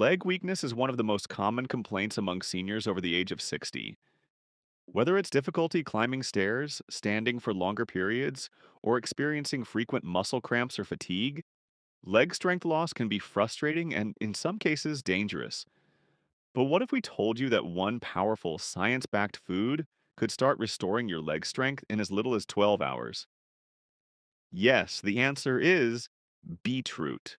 Leg weakness is one of the most common complaints among seniors over the age of 60. Whether it's difficulty climbing stairs, standing for longer periods, or experiencing frequent muscle cramps or fatigue, leg strength loss can be frustrating and, in some cases, dangerous. But what if we told you that one powerful science backed food could start restoring your leg strength in as little as 12 hours? Yes, the answer is beetroot,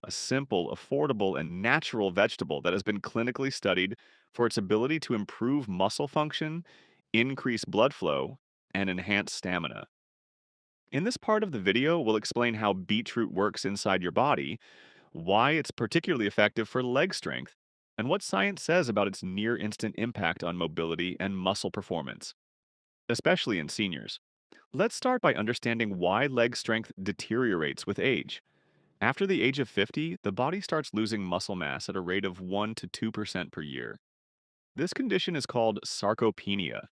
a simple, affordable, and natural vegetable that has been clinically studied for its ability to improve muscle function, increase blood flow, and enhance stamina. In this part of the video, we'll explain how beetroot works inside your body, why it's particularly effective for leg strength, and what science says about its near instant impact on mobility and muscle performance, especially in seniors. Let's start by understanding why leg strength deteriorates with age. After the age of 50, the body starts losing muscle mass at a rate of 1 to 2% per year. This condition is called sarcopenia,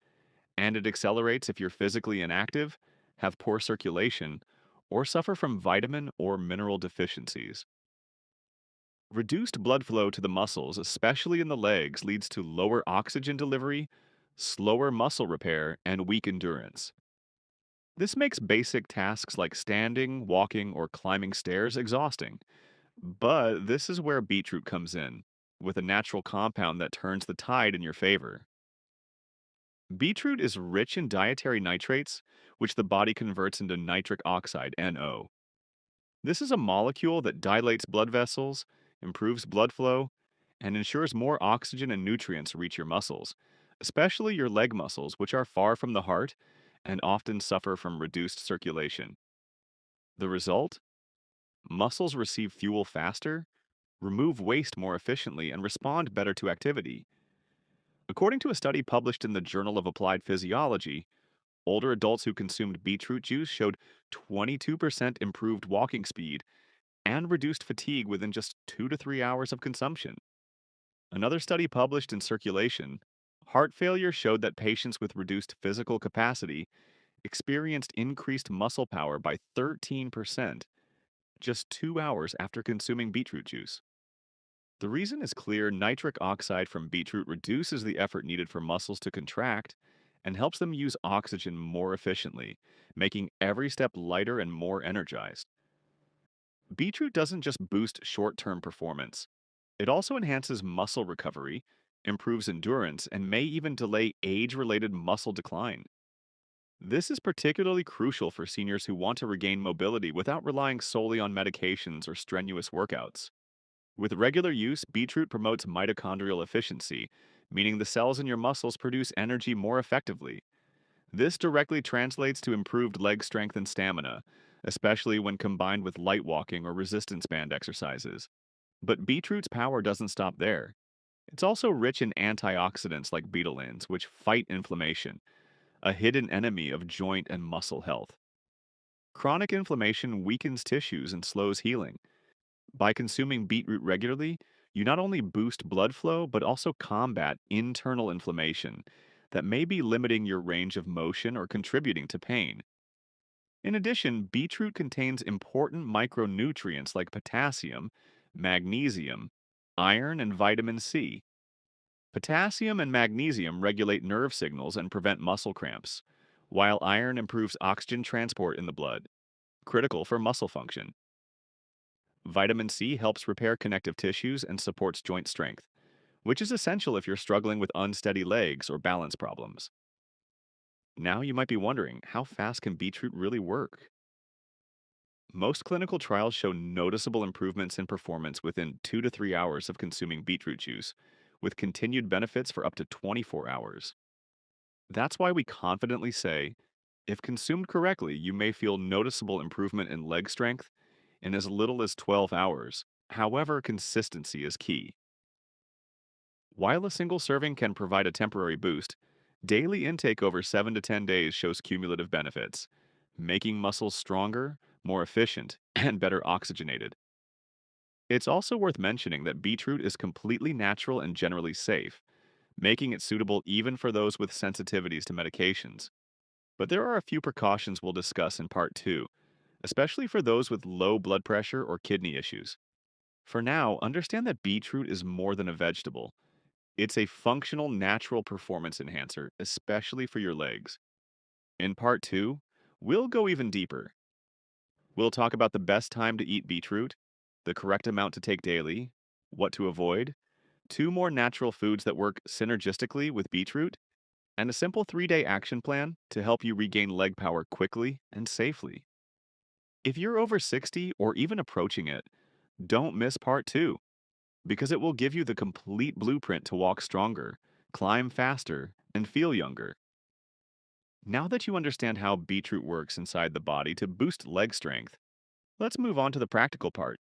and it accelerates if you're physically inactive, have poor circulation, or suffer from vitamin or mineral deficiencies. Reduced blood flow to the muscles, especially in the legs, leads to lower oxygen delivery, slower muscle repair, and weak endurance. This makes basic tasks like standing, walking, or climbing stairs exhausting. But this is where beetroot comes in, with a natural compound that turns the tide in your favor. Beetroot is rich in dietary nitrates, which the body converts into nitric oxide, NO. This is a molecule that dilates blood vessels, improves blood flow, and ensures more oxygen and nutrients reach your muscles, especially your leg muscles, which are far from the heart and often suffer from reduced circulation. The result? Muscles receive fuel faster, remove waste more efficiently, and respond better to activity. According to a study published in the Journal of Applied Physiology, older adults who consumed beetroot juice showed 22% improved walking speed and reduced fatigue within just 2 to 3 hours of consumption. Another study published in Circulation, heart failure showed that patients with reduced physical capacity experienced increased muscle power by 13% just 2 hours after consuming beetroot juice. The reason is clear: nitric oxide from beetroot reduces the effort needed for muscles to contract and helps them use oxygen more efficiently, making every step lighter and more energized. Beetroot doesn't just boost short term performance, it also enhances muscle recovery, improves endurance, and may even delay age related muscle decline. This is particularly crucial for seniors who want to regain mobility without relying solely on medications or strenuous workouts. With regular use, beetroot promotes mitochondrial efficiency, meaning the cells in your muscles produce energy more effectively. This directly translates to improved leg strength and stamina, especially when combined with light walking or resistance band exercises. But beetroot's power doesn't stop there. It's also rich in antioxidants like betalains, which fight inflammation, a hidden enemy of joint and muscle health. Chronic inflammation weakens tissues and slows healing. By consuming beetroot regularly, you not only boost blood flow, but also combat internal inflammation that may be limiting your range of motion or contributing to pain. In addition, beetroot contains important micronutrients like potassium, magnesium, iron, and vitamin C. Potassium and magnesium regulate nerve signals and prevent muscle cramps, while iron improves oxygen transport in the blood, critical for muscle function. Vitamin C helps repair connective tissues and supports joint strength, which is essential if you're struggling with unsteady legs or balance problems. Now you might be wondering, how fast can beetroot really work? Most clinical trials show noticeable improvements in performance within 2 to 3 hours of consuming beetroot juice, with continued benefits for up to 24 hours. That's why we confidently say, if consumed correctly, you may feel noticeable improvement in leg strength in as little as 12 hours. However, consistency is key. While a single serving can provide a temporary boost, daily intake over 7 to 10 days shows cumulative benefits, making muscles stronger, more efficient, and better oxygenated. It's also worth mentioning that beetroot is completely natural and generally safe, making it suitable even for those with sensitivities to medications. But there are a few precautions we'll discuss in part 2, especially for those with low blood pressure or kidney issues. For now, understand that beetroot is more than a vegetable. It's a functional, natural performance enhancer, especially for your legs. In part two, we'll go even deeper. We'll talk about the best time to eat beetroot, the correct amount to take daily, what to avoid, two more natural foods that work synergistically with beetroot, and a simple 3-day action plan to help you regain leg power quickly and safely. If you're over 60 or even approaching it, don't miss part two, because it will give you the complete blueprint to walk stronger, climb faster, and feel younger. Now that you understand how beetroot works inside the body to boost leg strength, let's move on to the practical part: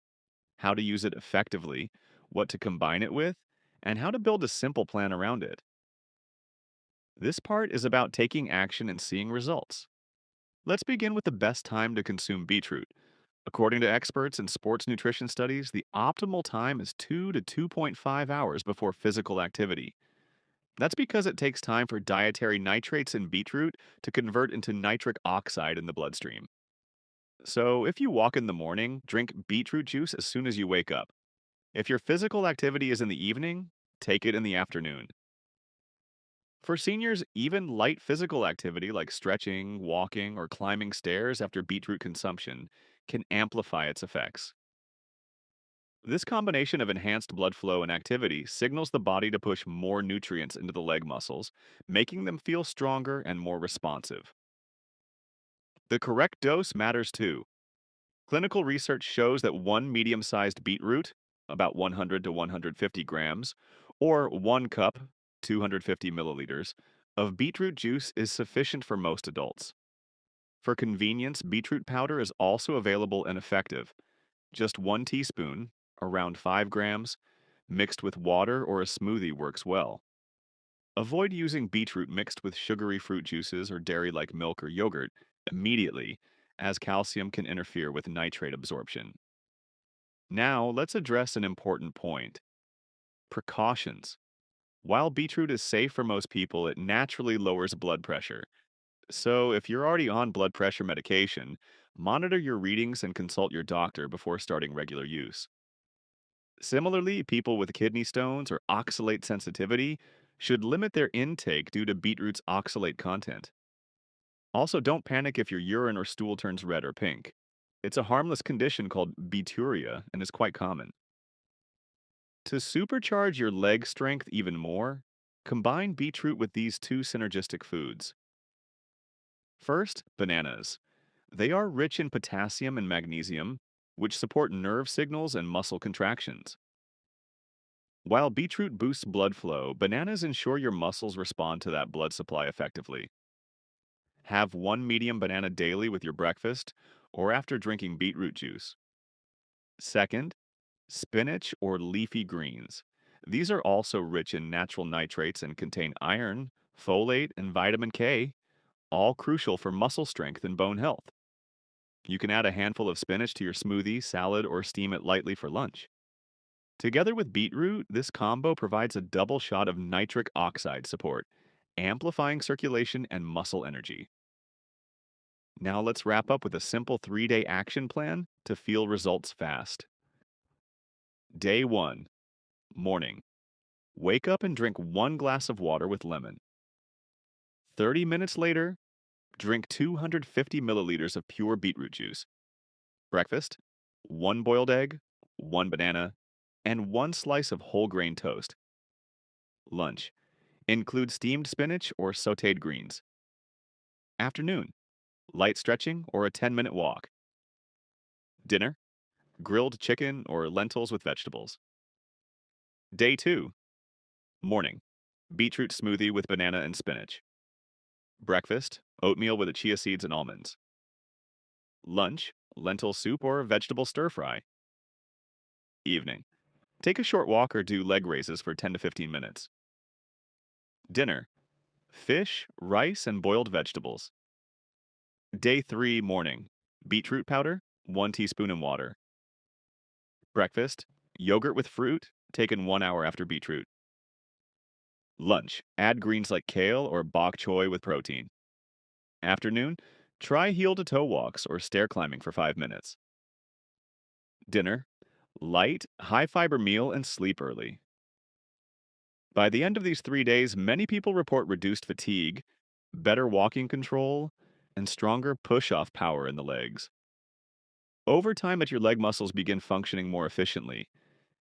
how to use it effectively, what to combine it with, and how to build a simple plan around it. This part is about taking action and seeing results. Let's begin with the best time to consume beetroot. According to experts in sports nutrition studies, the optimal time is 2 to 2.5 hours before physical activity. That's because it takes time for dietary nitrates in beetroot to convert into nitric oxide in the bloodstream. So, if you walk in the morning, drink beetroot juice as soon as you wake up. If your physical activity is in the evening, take it in the afternoon. For seniors, even light physical activity like stretching, walking, or climbing stairs after beetroot consumption can amplify its effects. This combination of enhanced blood flow and activity signals the body to push more nutrients into the leg muscles, making them feel stronger and more responsive. The correct dose matters too. Clinical research shows that one medium sized beetroot, about 100 to 150 grams, or 1 cup, 250 milliliters, of beetroot juice is sufficient for most adults. For convenience, beetroot powder is also available and effective. Just 1 teaspoon, around 5 grams, mixed with water or a smoothie works well. Avoid using beetroot mixed with sugary fruit juices or dairy like milk or yogurt immediately, as calcium can interfere with nitrate absorption. Now, let's address an important point: precautions. While beetroot is safe for most people, it naturally lowers blood pressure. So, if you're already on blood pressure medication, monitor your readings and consult your doctor before starting regular use. Similarly, people with kidney stones or oxalate sensitivity should limit their intake due to beetroot's oxalate content. Also, don't panic if your urine or stool turns red or pink. It's a harmless condition called beeturia and is quite common. To supercharge your leg strength even more, combine beetroot with these two synergistic foods. First, bananas. They are rich in potassium and magnesium, which support nerve signals and muscle contractions. While beetroot boosts blood flow, bananas ensure your muscles respond to that blood supply effectively. Have one medium banana daily with your breakfast or after drinking beetroot juice. Second, spinach or leafy greens. These are also rich in natural nitrates and contain iron, folate, and vitamin K, all crucial for muscle strength and bone health. You can add a handful of spinach to your smoothie, salad, or steam it lightly for lunch. Together with beetroot, this combo provides a double shot of nitric oxide support, amplifying circulation and muscle energy. Now let's wrap up with a simple 3-day action plan to feel results fast. Day 1, morning. Wake up and drink 1 glass of water with lemon. 30 minutes later, drink 250 milliliters of pure beetroot juice. Breakfast: 1 boiled egg, 1 banana, and 1 slice of whole grain toast. Lunch: include steamed spinach or sauteed greens. Afternoon: light stretching or a 10-minute walk. Dinner: grilled chicken or lentils with vegetables. Day 2, morning. Beetroot smoothie with banana and spinach. Breakfast: oatmeal with chia seeds and almonds. Lunch: lentil soup or vegetable stir fry. Evening: take a short walk or do leg raises for 10 to 15 minutes. Dinner: fish, rice, and boiled vegetables. Day 3, morning. Beetroot powder, 1 teaspoon in water. Breakfast: yogurt with fruit, taken 1 hour after beetroot. Lunch: add greens like kale or bok choy with protein. Afternoon: try heel to toe walks or stair climbing for 5 minutes. Dinner: Light, high fiber meal and sleep early. By the end of these 3 days, many people report reduced fatigue, better walking control, and stronger push off power in the legs. Over time, your leg muscles begin functioning more efficiently,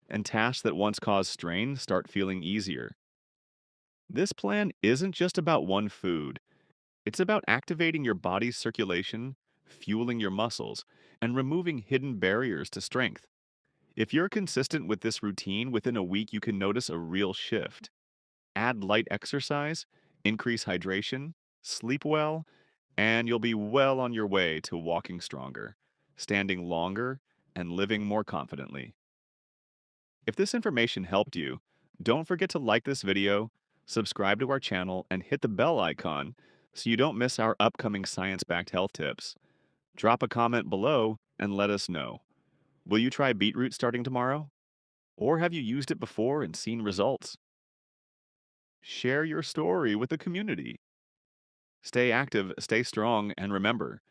and tasks that once caused strain start feeling easier. This plan isn't just about one food, it's about activating your body's circulation, fueling your muscles, and removing hidden barriers to strength. If you're consistent with this routine, within a week you can notice a real shift. Add light exercise, increase hydration, sleep well, and you'll be well on your way to walking stronger, standing longer, and living more confidently. If this information helped you, don't forget to like this video, subscribe to our channel, and hit the bell icon so you don't miss our upcoming science-backed health tips. Drop a comment below and let us know. Will you try beetroot starting tomorrow? Or have you used it before and seen results? Share your story with the community. Stay active, stay strong, and remember,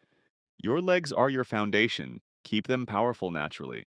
your legs are your foundation. Keep them powerful naturally.